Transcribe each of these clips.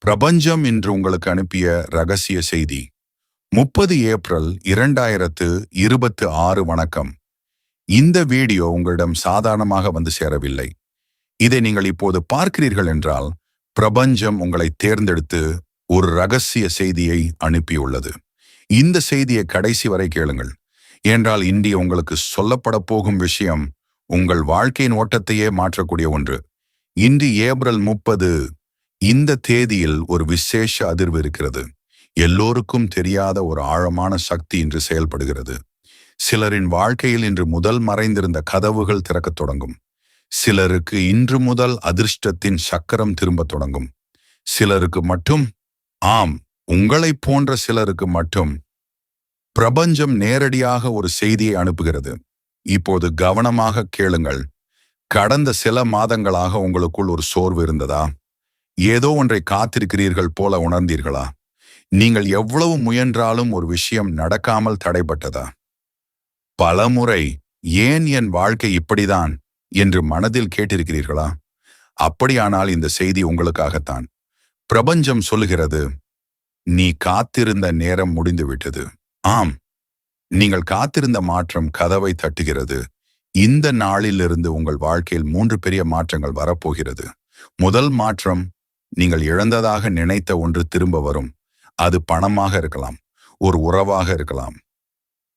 பிரபஞ்சம் இன்று உங்களுக்கு அனுப்பிய ரகசிய செய்தி 30 ஏப்ரல் 2026. வணக்கம். இந்த வீடியோ உங்களிடம் சாதாரணமாக வந்து சேரவில்லை. இதை நீங்கள் இப்போது பார்க்கிறீர்கள் என்றால் பிரபஞ்சம் உங்களை தேர்ந்தெடுத்து ஒரு ரகசிய செய்தியை அனுப்பியுள்ளது. இந்த செய்தியை கடைசி வரை கேளுங்கள். ஏனென்றால் இந்திய உங்களுக்கு சொல்லப்பட போகும் விஷயம் உங்கள் வாழ்க்கையின் ஓட்டத்தையே மாற்றக்கூடிய ஒன்று. இன்று ஏப்ரல் 30. இந்த தேதியில் ஒரு விசேஷ அதிர்வு இருக்கிறது. எல்லோருக்கும் தெரியாத ஒரு ஆழமான சக்தி இன்று செயல்படுகிறது. சிலரின் வாழ்க்கையில் இன்று முதல் மறைந்திருந்த கதவுகள் திறக்கத் தொடங்கும். சிலருக்கு இன்று முதல் அதிர்ஷ்டத்தின் சக்கரம் திரும்பத் தொடங்கும். சிலருக்கு மட்டும், ஆம், உங்களைப் போன்ற சிலருக்கு மட்டும் பிரபஞ்சம் நேரடியாக ஒரு செய்தியை அனுப்புகிறது. இப்போது கவனமாக கேளுங்கள். கடந்த சில மாதங்களாக உங்களுக்குள் ஒரு சோர்வு இருந்ததா? ஏதோ ஒன்றை காத்திருக்கிறீர்கள் போல உணர்ந்தீர்களா? நீங்கள் எவ்வளவு முயன்றாலும் ஒரு விஷயம் நடக்காமல் தடைபட்டதா? பலமுறை ஏன் என் வாழ்க்கை இப்படிதான் என்று மனதில் கேட்டிருக்கிறீர்களா? அப்படியானால் இந்த செய்தி உங்களுக்காகத்தான். பிரபஞ்சம் சொல்லுகிறது, நீ காத்திருந்த நேரம் முடிந்துவிட்டது. ஆம், நீங்கள் காத்திருந்த மாற்றம் கதவை தட்டுகிறது. இந்த நாளிலிருந்து உங்கள் வாழ்க்கையில் 3 பெரிய மாற்றங்கள் வரப்போகிறது. முதல் மாற்றம், நீங்கள் இழந்ததாக நினைத்த ஒன்று திரும்ப வரும். அது பணமாக இருக்கலாம், ஒரு உறவாக இருக்கலாம்,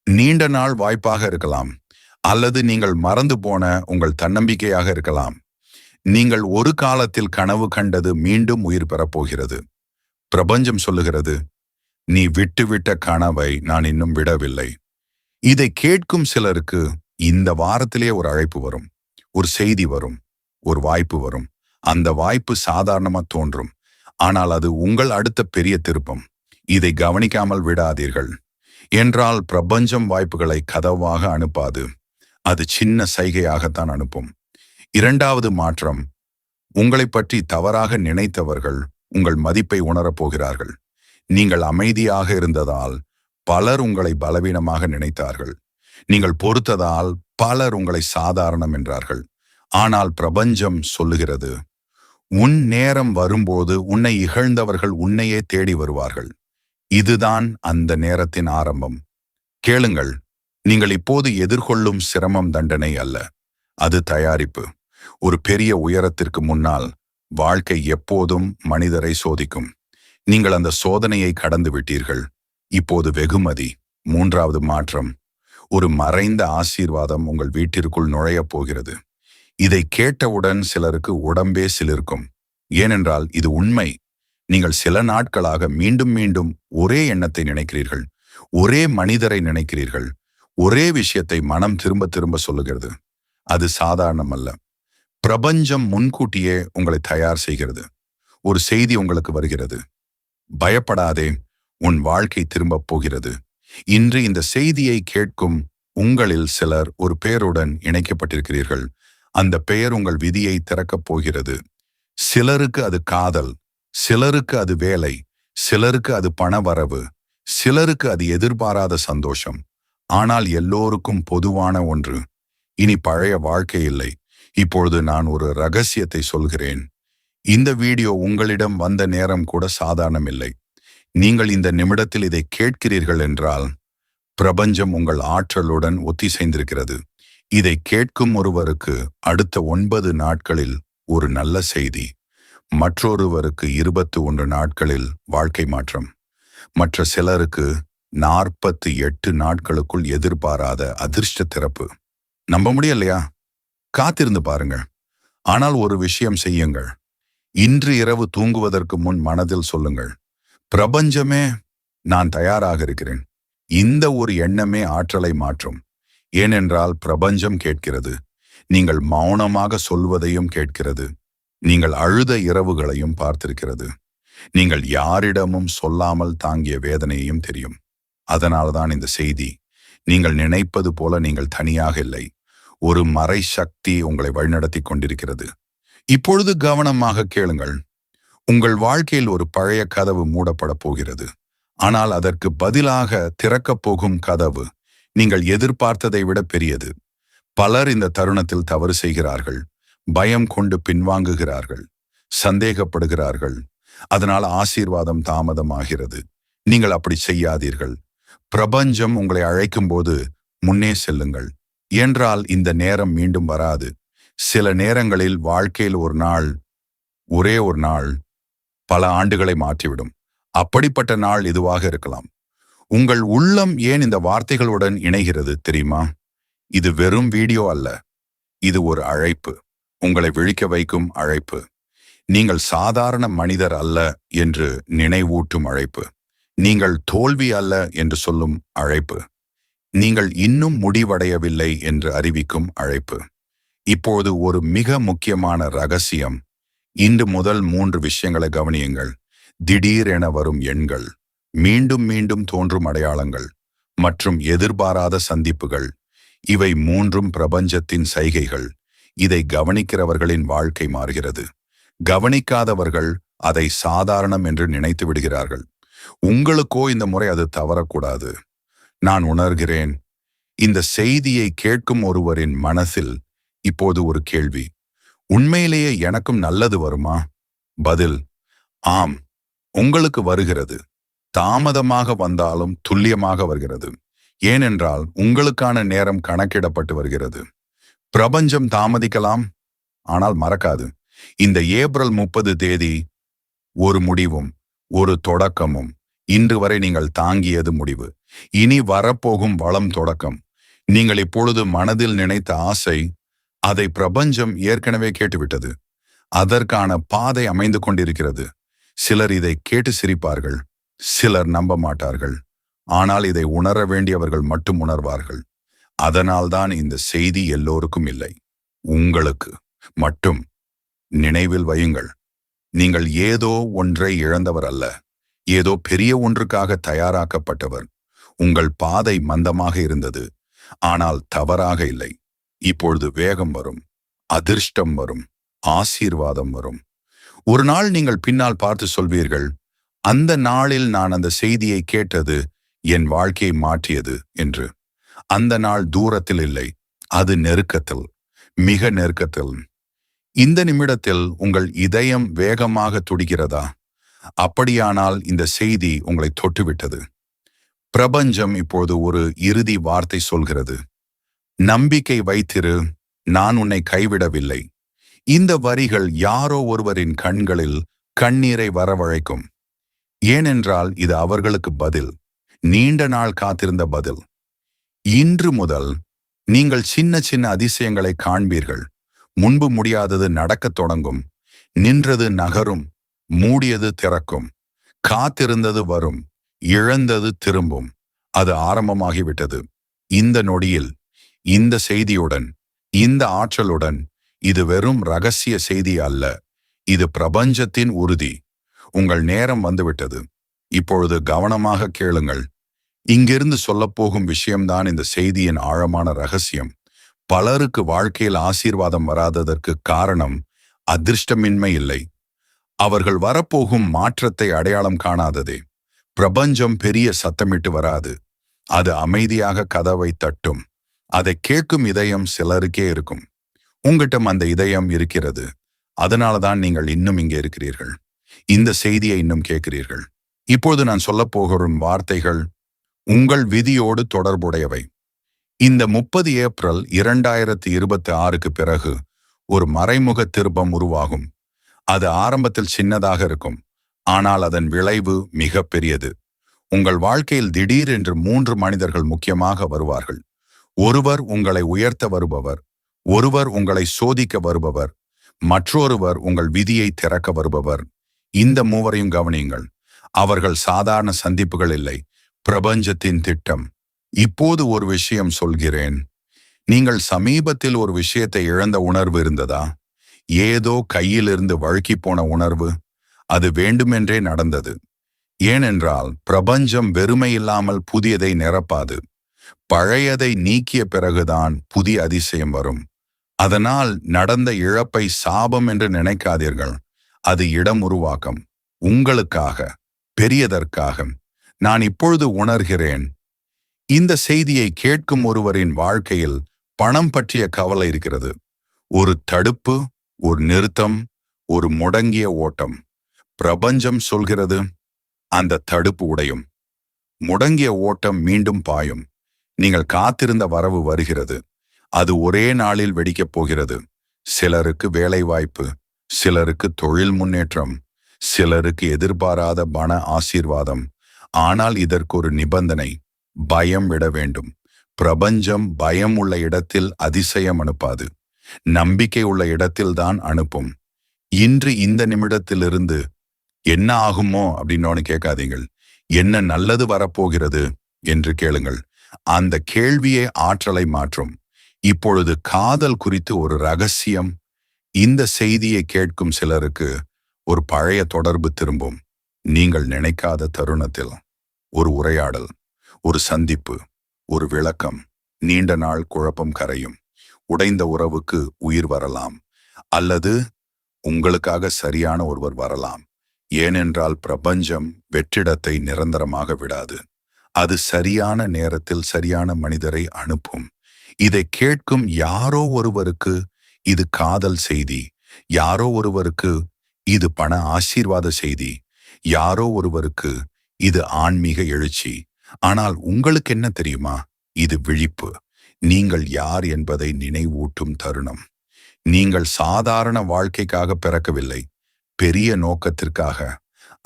நீண்ட நாள் வாய்ப்பாக இருக்கலாம், அல்லது நீங்கள் மறந்து போன உங்கள் தன்னம்பிக்கையாக இருக்கலாம். நீங்கள் ஒரு காலத்தில் கனவு கண்டது மீண்டும் உயிர் பெறப்போகிறது. பிரபஞ்சம் சொல்லுகிறது, நீ விட்டுவிட்ட கனவை நான் இன்னும் விடவில்லை. இதை கேட்கும் சிலருக்கு இந்த வாரத்திலே ஒரு அழைப்பு வரும், ஒரு செய்தி வரும், ஒரு வாய்ப்பு வரும். அந்த வாய்ப்பு சாதாரணமா தோன்றும், ஆனால் அது உங்கள் அடுத்த பெரிய திருப்பம். இதை கவனிக்காமல் விடாதீர்கள். என்றால் பிரபஞ்சம் வாய்ப்புகளை கதவாக அனுப்பாது, அது சின்ன சைகையாகத்தான் அனுப்பும். இரண்டாவது மாற்றம், உங்களை பற்றி தவறாக நினைத்தவர்கள் உங்கள் மதிப்பை உணரப்போகிறார்கள். நீங்கள் அமைதியாக இருந்ததால் பலர் உங்களை பலவீனமாக நினைத்தார்கள். நீங்கள் பொறுத்ததால் பலர் உங்களை சாதாரணம் என்றார்கள். ஆனால் பிரபஞ்சம் சொல்லுகிறது, உன் நேரம் வரும்போது உன்னை இகழ்ந்தவர்கள் உன்னையே தேடி வருவார்கள். இதுதான் அந்த நேரத்தின் ஆரம்பம். கேளுங்கள், நீங்கள் இப்போது எதிர்கொள்ளும் சிரமம் தண்டனை அல்ல, அது தயாரிப்பு. ஒரு பெரிய உயரத்திற்கு முன்னால் வாழ்க்கை எப்போதும் மனிதரை சோதிக்கும். நீங்கள் அந்த சோதனையை கடந்து விட்டீர்கள். இப்போது வெகுமதி. மூன்றாவது மாற்றம், ஒரு மறைந்த ஆசீர்வாதம் உங்கள் வீட்டிற்குள் நுழையப் போகிறது. இதை கேட்டவுடன் சிலருக்கு உடம்பே சிலிர்க்கும். ஏனென்றால் இது உண்மை. நீங்கள் சில நாட்களாக மீண்டும் மீண்டும் ஒரே எண்ணத்தை நினைக்கிறீர்கள், ஒரே மனிதரை நினைக்கிறீர்கள், ஒரே விஷயத்தை மனம் திரும்ப திரும்ப சொல்லுகிறது. அது சாதாரணம் அல்ல. பிரபஞ்சம் முன்கூட்டியே உங்களை தயார் செய்கிறது. ஒரு செய்தி உங்களுக்கு வருகிறது, பயப்படாதே, உன் வாழ்க்கை திரும்பப் போகிறது. இன்று இந்த செய்தியை கேட்கும் உங்களில் சிலர் ஒரு பெயருடன் இணைக்கப்பட்டிருக்கிறீர்கள். அந்த பெயர் உங்கள் விதியை திறக்கப் போகிறது. சிலருக்கு அது காதல், சிலருக்கு அது வேலை, சிலருக்கு அது பணவரவு, சிலருக்கு அது எதிர்பாராத சந்தோஷம். ஆனால் எல்லோருக்கும் பொதுவான ஒன்று, இனி பழைய வாழ்க்கை இல்லை. இப்பொழுது நான் ஒரு ரகசியத்தை சொல்கிறேன். இந்த வீடியோ உங்களிடம் வந்த நேரம் கூட சாதாரணமில்லை. நீங்கள் இந்த நிமிடத்தில் இதை கேட்கிறீர்கள் என்றால் பிரபஞ்சம் உங்கள் ஆற்றலுடன் ஒத்திசைந்திருக்கிறது. இதை கேட்கும் ஒருவருக்கு அடுத்த 9 நாட்களில் ஒரு நல்ல செய்தி, மற்றொருவருக்கு 21 நாட்களில் வாழ்க்கை மாற்றம், மற்ற சிலருக்கு 48 நாட்களுக்குள் எதிர்பாராத அதிர்ஷ்ட திறப்பு. நம்ப முடியலையா? காத்திருந்து பாருங்கள். ஆனால் ஒரு விஷயம் செய்யுங்கள். இன்று இரவு தூங்குவதற்கு முன் மனதில் சொல்லுங்கள், பிரபஞ்சமே, நான் தயாராக இருக்கிறேன். இந்த ஒரு எண்ணமே ஆற்றலை மாற்றும். ஏனென்றால் பிரபஞ்சம் கேட்கிறது, நீங்கள் மௌனமாக சொல்வதையும் கேட்கிறது, நீங்கள் அழுத இரவுகளையும் பார்த்திருக்கிறது, நீங்கள் யாரிடமும் சொல்லாமல் தாங்கிய வேதனையையும் தெரியும். அதனால்தான் இந்த செய்தி. நீங்கள் நினைப்பது போல நீங்கள் தனியாக இல்லை. ஒரு மறை சக்தி உங்களை வழிநடத்தி கொண்டிருக்கிறது. இப்பொழுது கவனமாக கேளுங்கள். உங்கள் வாழ்க்கையில் ஒரு பழைய கதவு மூடப்பட போகிறது. ஆனால் அதற்கு பதிலாக திறக்கப் போகும் கதவு நீங்கள் எதிர்பார்த்ததை விட பெரியது. பலர் இந்த தருணத்தில் தவறு செய்கிறார்கள், பயம் கொண்டு பின்வாங்குகிறார்கள், சந்தேகப்படுகிறார்கள், அதனால் ஆசீர்வாதம் தாமதமாகிறது. நீங்கள் அப்படி செய்யாதீர்கள். பிரபஞ்சம் உங்களை அழைக்கும் போது முன்னே செல்லுங்கள். என்றால் இந்த நேரம் மீண்டும் வராது. சில நேரங்களில் வாழ்க்கையில் ஒரே ஒரு நாள் பல ஆண்டுகளை மாற்றிவிடும். அப்படிப்பட்ட நாள் இதுவாக இருக்கலாம். உங்கள் உள்ளம் ஏன் இந்த வார்த்தைகளுடன் இணைகிறது தெரியுமா? இது வெறும் வீடியோ அல்ல. இது ஒரு அழைப்பு. உங்களை விழிக்க வைக்கும் அழைப்பு. நீங்கள் சாதாரண மனிதர் அல்ல என்று நினைவூட்டும் அழைப்பு. நீங்கள் தோல்வி அல்ல என்று சொல்லும் அழைப்பு. நீங்கள் இன்னும் முடிவடையவில்லை என்று அறிவிக்கும் அழைப்பு. இப்போது ஒரு மிக முக்கியமான ரகசியம். இன்று முதல் 3 விஷயங்களை கவனியுங்கள். திடீரென வரும் எண்கள், மீண்டும் மீண்டும் தோன்றும் அடையாளங்கள் மற்றும் எதிர்பாராத சந்திப்புகள். இவை 3ம் பிரபஞ்சத்தின் சைகைகள். இதை கவனிக்கிறவர்களின் வாழ்க்கை மாறுகிறது. கவனிக்காதவர்கள் அதை சாதாரணம் என்று நினைத்து விடுகிறார்கள். உங்களுக்கோ இந்த முறை அது தவறக்கூடாது. நான் உணர்கிறேன். இந்த செய்தியை கேட்கும் ஒருவரின் மனசில் இப்போது ஒரு கேள்வி. உண்மையிலேயே எனக்கும் நல்லது வருமா? பதில் ஆம். உங்களுக்கு வருகிறது. தாமதமாக வந்தாலும் துல்லியமாக வருகிறது. ஏனென்றால் உங்களுக்கான நேரம் கணக்கிடப்பட்டு வருகிறது. பிரபஞ்சம் தாமதிக்கலாம், ஆனால் மறக்காது. இந்த ஏப்ரல் 30 தேதி ஒரு முடிவும் ஒரு தொடக்கமும். இன்று வரை நீங்கள் தாங்கியது முடிவு. இனி வரப்போகும் வளம் தொடக்கம். நீங்கள் இப்பொழுது மனதில் நினைத்த ஆசை, அதை பிரபஞ்சம் ஏற்கனவே கேட்டுவிட்டது. அதற்கான பாதை அமைந்து கொண்டிருக்கிறது. சிலர் இதை கேட்டு சிரிப்பார்கள், சிலர் நம்ப மாட்டார்கள். ஆனால் இதை உணர வேண்டியவர்கள் மட்டும் உணர்வார்கள். அதனால்தான் இந்த செய்தி எல்லோருக்கும் இல்லை, உங்களுக்கு மட்டும். நினைவில் வையுங்கள், நீங்கள் ஏதோ ஒன்றை இழந்தவர் அல்ல. ஏதோ பெரிய ஒன்றுக்காக தயாராக்கப்பட்டவர். உங்கள் பாதை மந்தமாக இருந்தது, ஆனால் தவறாக இல்லை. இப்பொழுது வேகம் வரும், அதிர்ஷ்டம் வரும், ஆசீர்வாதம் வரும். ஒரு நாள் நீங்கள் பின்னால் பார்த்து சொல்வீர்கள், அந்த நாளில் நான் அந்த செய்தியை கேட்டது என் வாழ்க்கையை மாற்றியது என்று. அந்த நாள் தூரத்தில் இல்லை, அது நெருக்கத்தில், மிக நெருக்கத்தில். இந்த நிமிடத்தில் உங்கள் இதயம் வேகமாக துடிக்கிறதா? அப்படியானால் இந்த செய்தி உங்களை தொட்டுவிட்டது. பிரபஞ்சம் இப்போது ஒரு இறுதி வார்த்தை சொல்கிறது. நம்பிக்கை வைத்திரு, நான் உன்னை கைவிடவில்லை. இந்த வரிகள் யாரோ ஒருவரின் கண்களில் கண்ணீரை வரவழைக்கும். ஏனென்றால் இது அவர்களுக்கு பதில், நீண்ட நாள் காத்திருந்த பதில். இன்று முதல் நீங்கள் சின்ன சின்ன அதிசயங்களை காண்பீர்கள். முன்பு முடியாதது நடக்கத் தொடங்கும். நின்றது நகரும், மூடியது திறக்கும், காத்திருந்தது வரும், இழந்தது திரும்பும். அது ஆரம்பமாகிவிட்டது. இந்த நொடியில், இந்த செய்தியுடன், இந்த ஆற்றலுடன். இது வெறும் ரகசிய செய்தி அல்ல, இது பிரபஞ்சத்தின் உறுதி. உங்கள் நேரம் வந்துவிட்டது. இப்பொழுது கவனமாக கேளுங்கள். இங்கிருந்து சொல்லப்போகும் விஷயம்தான் இந்த செய்தியின் ஆழமான ரகசியம். பலருக்கு வாழ்க்கையில் ஆசீர்வாதம் வராததற்கு காரணம் அதிர்ஷ்டமின்மை இல்லை, அவர்கள் வரப்போகும் மாற்றத்தை அடையாளம் காணாததே. பிரபஞ்சம் பெரிய சத்தமிட்டு வராது, அது அமைதியாக கதவை தட்டும். அதை கேட்கும் இதயம் சிலருக்கே இருக்கும். உங்கிட்டம் அந்த இதயம் இருக்கிறது. அதனாலதான் நீங்கள் இன்னும் இங்கே இருக்கிறீர்கள். இந்த செய்தியை இன்னும் கேட்கிறீர்கள். இப்போது நான் சொல்லப் போகும் வார்த்தைகள் உங்கள் விதியோடு தொடர்புடையவை. இந்த 30 ஏப்ரல் 2026க்கு பிறகு ஒரு மறைமுக திருப்பம் உருவாகும். அது ஆரம்பத்தில் சின்னதாக இருக்கும், ஆனால் அதன் விளைவு மிக பெரியது. உங்கள் வாழ்க்கையில் திடீரென்று 3 மனிதர்கள் முக்கியமாக வருவார்கள். ஒருவர் உங்களை உயர்த்த வருபவர், ஒருவர் உங்களை சோதிக்க வருபவர், மற்றொருவர் உங்கள் விதியை திறக்க வருபவர். இந்த மூவரையும் கவனியுங்கள். அவர்கள் சாதாரண சந்திப்புகள் இல்லை, பிரபஞ்சத்தின் திட்டம். இப்போது ஒரு விஷயம் சொல்கிறேன். நீங்கள் சமீபத்தில் ஒரு விஷயத்தை இழந்த உணர்வு இருந்ததா? ஏதோ கையிலிருந்து வழுக்கி போன உணர்வு. அது வேண்டுமென்றே நடந்தது. ஏனென்றால் பிரபஞ்சம் வெறுமை இல்லாமல் புதியதை நிரப்பாது. பழையதை நீக்கிய பிறகுதான் புதிய அதிசயம் வரும். அதனால் நடந்த இழப்பை சாபம் என்று நினைக்காதீர்கள். அது இடம் உருவாக்கம், உங்களுக்காக, பெரியதற்காக. நான் இப்பொழுது உணர்கிறேன், இந்த செய்தியை கேட்கும் ஒருவரின் வாழ்க்கையில் பணம் பற்றிய கவலை இருக்கிறது. ஒரு தடுப்பு, ஒரு நிறுத்தம், ஒரு முடங்கிய ஓட்டம். பிரபஞ்சம் சொல்கிறது, அந்த தடுப்பு உடையும். முடங்கிய ஓட்டம் மீண்டும் பாயும். நீங்கள் காத்திருந்த வரவு வருகிறது. அது ஒரே நாளில் வெடிக்கப் போகிறது. சிலருக்கு வேலைவாய்ப்பு, சிலருக்கு தொழில் முன்னேற்றம், சிலருக்கு எதிர்பாராத பண ஆசீர்வாதம். ஆனால் இதற்கு ஒரு நிபந்தனை: பயம் விட வேண்டும். பிரபஞ்சம் பயம் உள்ள இடத்தில் அதிசயம் அனுப்பாது. நம்பிக்கை உள்ள இடத்தில்தான் அனுப்பும். இன்று இந்த நிமிடத்திலிருந்து என்ன ஆகுமோ அப்படின்னு கேட்காதீங்கள். என்ன நல்லது வரப்போகிறது என்று கேளுங்கள். அந்த கேள்வியே ஆற்றலை மாற்றும். இப்பொழுது காதல் குறித்து ஒரு ரகசியம். இந்த செய்தியை கேட்கும் சிலருக்கு ஒரு பழைய தொடர்பு திரும்பும். நீங்கள் நினைக்காத தருணத்தில் ஒரு உரையாடல், ஒரு சந்திப்பு, ஒரு விளக்கம். நீண்ட நாள் குழப்பம் கரையும். உடைந்த உறவுக்கு உயிர் வரலாம். அல்லது உங்களுக்காக சரியான ஒருவர் வரலாம். ஏனென்றால் பிரபஞ்சம் வெற்றிடத்தை நிரந்தரமாக விடாது. அது சரியான நேரத்தில் சரியான மனிதரை அனுப்பும். இதை கேட்கும் யாரோ ஒருவருக்கு இது காதல் செய்தி, யாரோ ஒருவருக்கு இது பண ஆசீர்வாத செய்தி, யாரோ ஒருவருக்கு இது ஆன்மீக எழுச்சி. ஆனால் உங்களுக்கு என்ன தெரியுமா? இது விழிப்பு. நீங்கள் யார் என்பதை நினைவூட்டும் தருணம். நீங்கள் சாதாரண வாழ்க்கைக்காக பிறக்கவில்லை, பெரிய நோக்கத்திற்காக.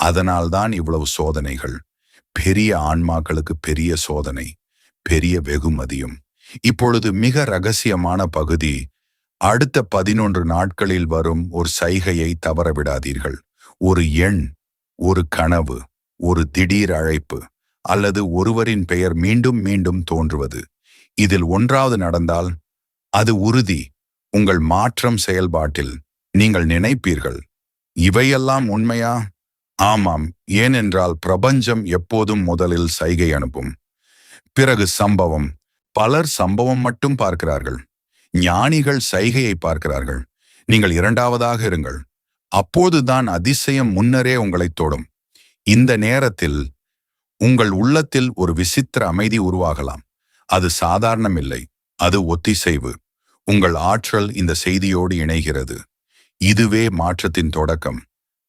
அதனால்தான் இவ்வளவு சோதனைகள். பெரிய ஆன்மாக்களுக்கு பெரிய சோதனை, பெரிய வெகுமதியும். இப்பொழுது மிக ரகசியமான பகுதி. அடுத்த 11 நாட்களில் வரும் ஒரு சைகையை தவறவிடாதீர்கள். ஒரு எண், ஒரு கனவு, ஒரு திடீர் அழைப்பு, அல்லது ஒருவரின் பெயர் மீண்டும் மீண்டும் தோன்றுவது. இதில் ஒன்றாவது நடந்தால் அது உறுதி. உங்கள் மாற்றம் செயல்பாட்டில் நீங்கள் நினைப்பீர்கள், இவையெல்லாம் உண்மையா? ஆமாம். ஏனென்றால் பிரபஞ்சம் எப்போதும் முதலில் சைகை அனுப்பும், பிறகு சம்பவம். பலர் சம்பவம் மட்டும் பார்க்கிறார்கள். ஞானிகள் சைகையை பார்க்கிறார்கள். நீங்கள் இரண்டாவதாக இருங்கள். அப்போதுதான் அதிசயம் முன்னரே உங்களை தொடும். இந்த நேரத்தில் உங்கள் உள்ளத்தில் ஒரு விசித்திர அமைதி உருவாகலாம். அது சாதாரணமில்லை, அது ஒத்திசைவு. உங்கள் ஆற்றல் இந்த செய்தியோடு இணைகிறது. இதுவே மாற்றத்தின் தொடக்கம்.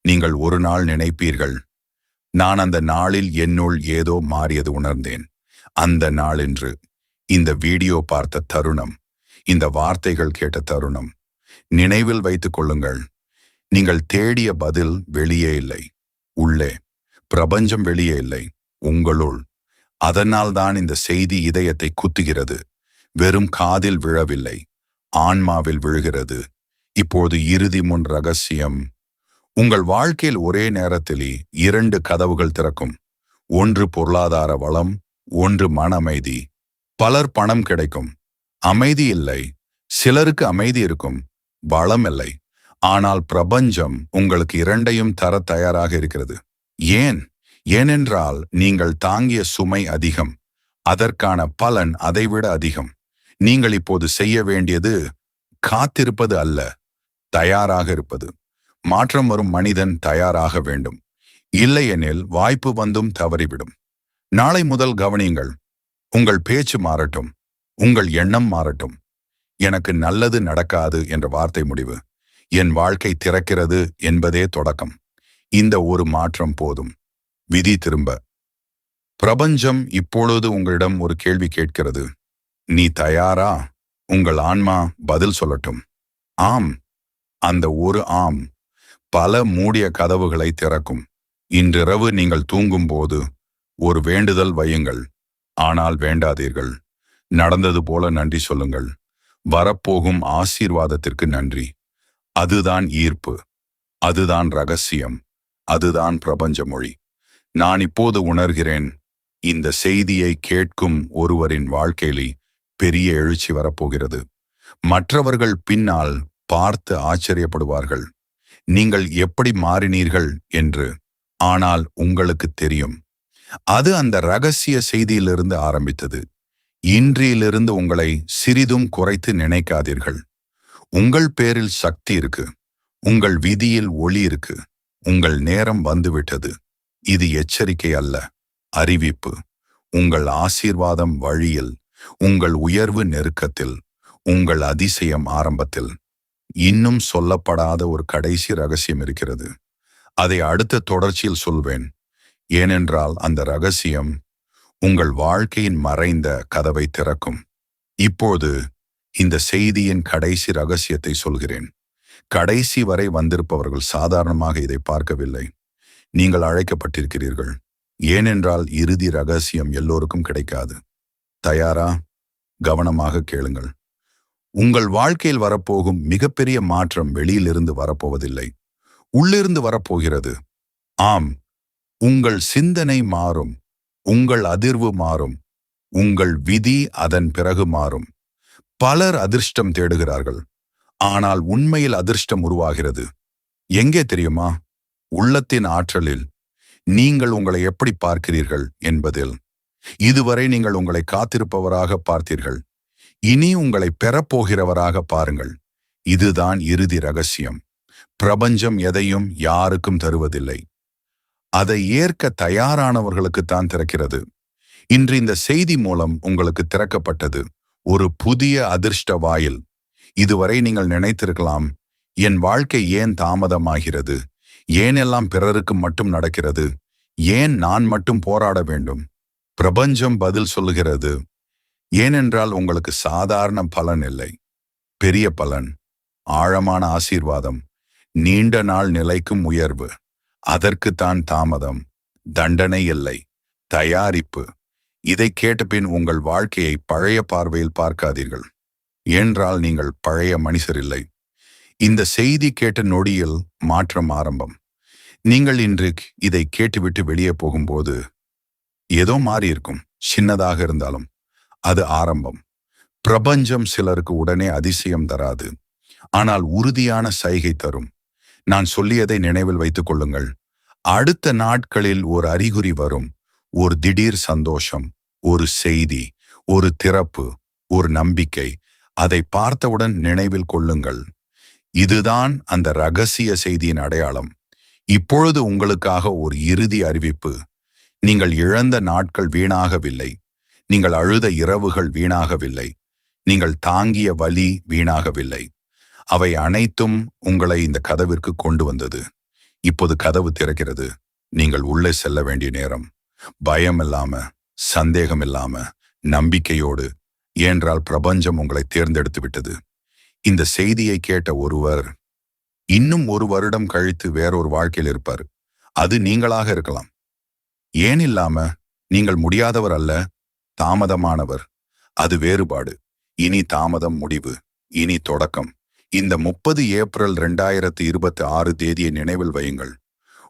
நீங்கள் ஒரு நாள் நினைப்பீர்கள், நான் அந்த நாளில் என்னுள் ஏதோ மாறியது உணர்ந்தேன். அந்த நாள் என்று. இந்த வீடியோ பார்த்த தருணம், இந்த வார்த்தைகள் கேட்ட தருணம். நினைவில் வைத்துக் கொள்ளுங்கள். நீங்கள் தேடிய பதில் வெளியே இல்லை, உள்ளே. பிரபஞ்சம் வெளியே இல்லை, உங்களுள். அதனால்தான் இந்த செய்தி இதயத்தை குத்துகிறது. வெறும் காதில் விழவில்லை, ஆன்மாவில் விழுகிறது. இப்போது இறுதி முன் ரகசியம். உங்கள் வாழ்க்கையில் ஒரே நேரத்திலே 2 கதவுகள் திறக்கும். ஒன்று பொருளாதார வளம், ஒன்று மன அமைதி. பலர் பணம் கிடைக்கும், அமைதி இல்லை. சிலருக்கு அமைதி இருக்கும், வளம் இல்லை. ஆனால் பிரபஞ்சம் உங்களுக்கு 2ஐயும் தர தயாராக இருக்கிறது. ஏன்? ஏனென்றால் நீங்கள் தாங்கிய சுமை அதிகம். அதற்கான பலன் அதைவிட அதிகம். நீங்கள் இப்போது செய்ய வேண்டியது காத்திருப்பது அல்ல, தயாராக இருப்பது. மாற்றம் வரும் மனிதன் தயாராக வேண்டும். இல்லையெனில் வாய்ப்பு வந்தும் தவறிவிடும். நாளை முதல் கவனியுங்கள். உங்கள் பேச்சு மாறட்டும், உங்கள் எண்ணம் மாறட்டும். எனக்கு நல்லது நடக்காது என்ற வார்த்தை முடிவு. என் வாழ்க்கை திறக்கிறது என்பதே தொடக்கம். இந்த ஒரு மாற்றம் போதும். விதி திரும்ப. பிரபஞ்சம் இப்பொழுது உங்களிடம் ஒரு கேள்வி கேட்கிறது. நீ தயாரா? உங்கள் ஆன்மா பதில் சொல்லட்டும். ஆம். அந்த ஒரு ஆம் பல மூடிய கதவுகளை திறக்கும். இன்றிரவு நீங்கள் தூங்கும்போது ஒரு வேண்டுதல் வையுங்கள். ஆனால் வேண்டாதீர்கள். நடந்தது போல நன்றி சொல்லுங்கள். வரப்போகும் ஆசீர்வாதத்திற்கு நன்றி. அதுதான் ஈர்ப்பு, அதுதான் ரகசியம், அதுதான் பிரபஞ்ச மொழி. நான் இப்போது உணர்கிறேன், இந்த செய்தியை கேட்கும் ஒருவரின் வாழ்க்கையிலே பெரிய எழுச்சி வரப்போகிறது. மற்றவர்கள் பின்னால் பார்த்து ஆச்சரியப்படுவார்கள், நீங்கள் எப்படி மாறினீர்கள் என்று. ஆனால் உங்களுக்கு தெரியும், அது அந்த ரகசிய செய்தியிலிருந்து ஆரம்பித்தது. இன்றிலிருந்து உங்களை சிறிதும் குறைத்து நினைக்காதீர்கள். உங்கள் பேரில் சக்தி இருக்கு, உங்கள் விதியில் ஒளி இருக்கு, உங்கள் நேரம் வந்துவிட்டது. இது எச்சரிக்கை அல்ல, அறிவிப்பு. உங்கள் ஆசீர்வாதம் வழியில், உங்கள் உயர்வு நெருக்கத்தில், உங்கள் அதிசயம் ஆரம்பத்தில். இன்னும் சொல்லப்படாத ஒரு கடைசி ரகசியம் இருக்கிறது. அதை அடுத்த தொடர்ச்சியில் சொல்வேன். ஏனென்றால் அந்த ரகசியம் உங்கள் வாழ்க்கையின் மறைந்த கதவை திறக்கும். இப்போது இந்த செய்தியின் கடைசி ரகசியத்தை சொல்கிறேன். கடைசி வரை வந்திருப்பவர்கள் சாதாரணமாக இதை பார்க்கவில்லை. நீங்கள் அழைக்கப்பட்டிருக்கிறீர்கள். ஏனென்றால் இறுதி ரகசியம் எல்லோருக்கும் கிடைக்காது. தயாரா? கவனமாக கேளுங்கள். உங்கள் வாழ்க்கையில் வரப்போகும் மிகப்பெரிய மாற்றம் வெளியிலிருந்து வரப்போவதில்லை, உள்ளிருந்து வரப்போகிறது. ஆம், உங்கள் சிந்தனை மாறும், உங்கள் அதிர்வு மாறும், உங்கள் விதி அதன் பிறகு மாறும். பலர் அதிர்ஷ்டம் தேடுகிறார்கள், ஆனால் உண்மையில் அதிர்ஷ்டம் உருவாகிறது. எங்கே தெரியுமா? உள்ளத்தின் ஆற்றலில். நீங்கள் உங்களை எப்படி பார்க்கிறீர்கள் என்பதில். இதுவரை நீங்கள் உங்களை காத்திருப்பவராக பார்த்தீர்கள். இனி உங்களை பெறப்போகிறவராக பாருங்கள். இதுதான் இறுதி ரகசியம். பிரபஞ்சம் எதையும் யாருக்கும் தருவதில்லை, அதை ஏற்க தயாரானவர்களுக்குத்தான் திறக்கிறது. இன்று இந்த செய்தி மூலம் உங்களுக்கு திறக்கப்பட்டது ஒரு புதிய அதிர்ஷ்ட வாயில். இதுவரை நீங்கள் நினைத்திருக்கலாம், என் வாழ்க்கை ஏன் தாமதமாகிறது, ஏன் எல்லாம் பிறருக்கு மட்டும் நடக்கிறது, ஏன் நான் மட்டும் போராட வேண்டும்? பிரபஞ்சம் பதில் சொல்லுகிறது, ஏனென்றால் உங்களுக்கு சாதாரண பலன் இல்லை, பெரிய பலன், ஆழமான ஆசீர்வாதம், நீண்ட நாள் நிலைக்கும் உயர்வு. அதற்குத்தான் தாமதம். தண்டனை இல்லை, தயாரிப்பு. இதை கேட்டபின் உங்கள் வாழ்க்கையை பழைய பார்வையில் பார்க்காதீர்கள். என்றால் நீங்கள் பழைய மனுஷர் இல்லை. இந்த செய்தி கேட்ட நொடியில் மாற்றம் ஆரம்பம். நீங்கள் இன்று இதை கேட்டுவிட்டு வெளியே போகும்போது ஏதோ மாறி இருக்கும். சின்னதாக இருந்தாலும் அது ஆரம்பம். பிரபஞ்சம் சிலருக்கு உடனே அதிசயம் தராது, ஆனால் உறுதியான சைகை தரும். நான் சொல்லியதை நினைவில் வைத்துக் கொள்ளுங்கள். அடுத்த நாட்களில் ஒரு அறிகுறி வரும். ஒரு திடீர் சந்தோஷம், ஒரு செய்தி, ஒரு திறப்பு, ஒரு நம்பிக்கை. அதை பார்த்தவுடன் நினைவில் கொள்ளுங்கள். இதுதான் அந்த ரகசிய செய்தியின் அடையாளம். இப்பொழுது உங்களுக்காக ஒரு இறுதி அறிவிப்பு. நீங்கள் இழந்த நாட்கள் வீணாகவில்லை, நீங்கள் அழுத இரவுகள் வீணாகவில்லை, நீங்கள் தாங்கிய வலி வீணாகவில்லை. அவை அனைத்தும் உங்களை இந்த கதவிற்கு கொண்டு வந்தது. இப்போது கதவு திறக்கிறது. நீங்கள் உள்ளே செல்ல வேண்டிய நேரம். பயம் இல்லாம, சந்தேகம் இல்லாம, நம்பிக்கையோடு. ஏனென்றால் பிரபஞ்சம் உங்களை தேர்ந்தெடுத்து விட்டது. இந்த செய்தியை கேட்ட ஒருவர் இன்னும் 1 வருடம் கழித்து வேறொரு வாழ்க்கையில் இருப்பார். அது நீங்களாக இருக்கலாம். ஏன் இல்லாம? நீங்கள் முடியாதவர் அல்ல, தாமதமானவர். அது வேறுபாடு. இனி தாமதம் முடிவு, இனி தொடக்கம். இந்த 30 ஏப்ரல் 2026 தேதியை நினைவில் வையுங்கள்.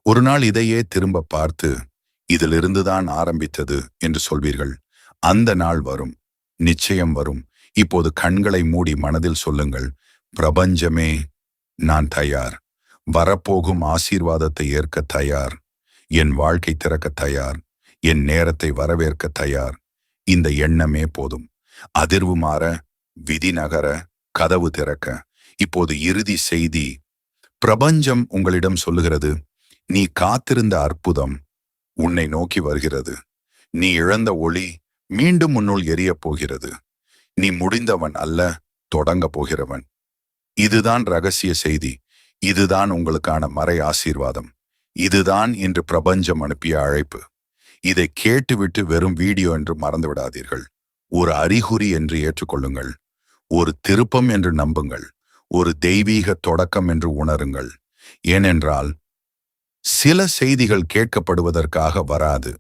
ஒரு நாள் இதையே திரும்ப பார்த்து, இதிலிருந்துதான் ஆரம்பித்தது என்று சொல்வீர்கள். அந்த நாள் வரும், நிச்சயம் வரும். இப்போது கண்களை மூடி மனதில் சொல்லுங்கள், பிரபஞ்சமே, நான் தயார். வரப்போகும் ஆசீர்வாதத்தை ஏற்க தயார். என் வாழ்க்கை திறக்க தயார். என் நேரத்தை வரவேற்க தயார். இந்த எண்ணமே போதும். அதிர்வு மாற, விதி நகர, கதவு திறக்க. இப்போது இறுதி செய்தி. பிரபஞ்சம் உங்களிடம் சொல்லுகிறது, நீ காத்திருந்த அற்புதம் உன்னை நோக்கி வருகிறது. நீ இழந்த ஒளி மீண்டும் உன்னுள் எரியப் போகிறது. நீ முடிந்தவன் அல்ல, தொடங்க போகிறவன். இதுதான் ரகசிய செய்தி. இதுதான் உங்களுக்கான மறை ஆசீர்வாதம். இதுதான் இன்று பிரபஞ்சம் அனுப்பிய அழைப்பு. இதை கேட்டுவிட்டு வெறும் வீடியோ என்று மறந்து விடாதீர்கள். ஒரு அறிகுறி என்று ஏற்றுக்கொள்ளுங்கள். ஒரு திருப்பம் என்று நம்புங்கள். ஒரு தெய்வீக தொடக்கம் என்று உணருங்கள். ஏனென்றால் சில செய்திகள் கேட்கப்படுவதற்காக வராது,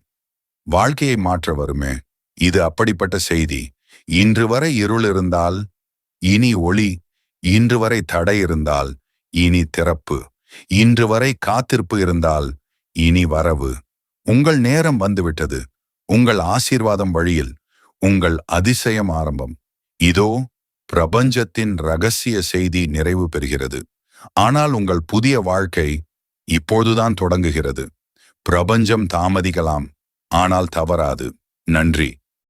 வாழ்க்கையை மாற்ற வருமே. இது அப்படிப்பட்ட செய்தி. இன்று வரை இருள் இருந்தால் இனி ஒளி, இன்று வரை தடை இருந்தால் இனி திறப்பு, இன்று வரை காத்திருப்பு இருந்தால் இனி வரவு. உங்கள் நேரம் வந்துவிட்டது. உங்கள் ஆசீர்வாதம் வழியில், உங்கள் அதிசயம் ஆரம்பம். இதோ பிரபஞ்சத்தின் ரகசிய செய்தி நிறைவு பெறுகிறது. ஆனால் உங்கள் புதிய வாழ்க்கை இப்போதுதான் தொடங்குகிறது. பிரபஞ்சம் தாமதிக்கலாம், ஆனால் தவறாது. நன்றி.